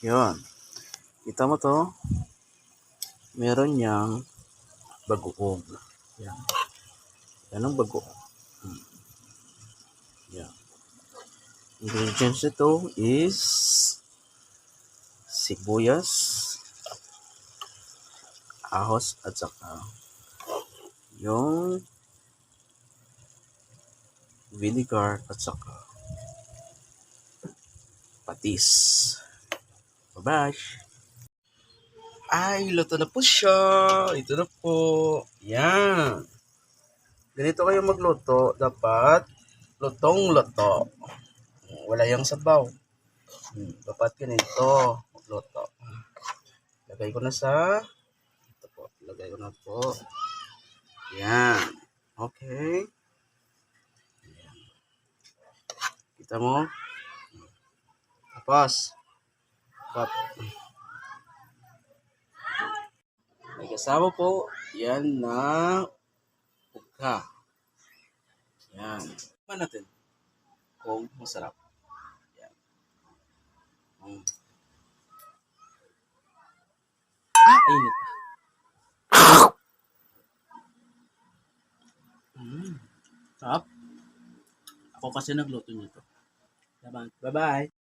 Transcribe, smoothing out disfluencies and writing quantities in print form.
Yun. Kita mo to? Meron niyang bagoong. Yan. Yan ang bagoong. Yan. Ingredients nito is sibuyas, ahos, at saka yung vinegar at saka patis. Babash! Ay, luto na po siya. Ito na po. Yan. Ganito kayo magluto. Dapat lutong-luto. Wala yung sabaw. Dapat ganito magluto. Lagay ko na sa ito po. Lagay ko na po. Yan. Okay. Yan. Kita mo? Tapos. May kasama po. Yan na pugka. Yan. Tikman natin kung masarap. Yan. Init. Sarap. Ako kasi nagluto nito. Bye-bye.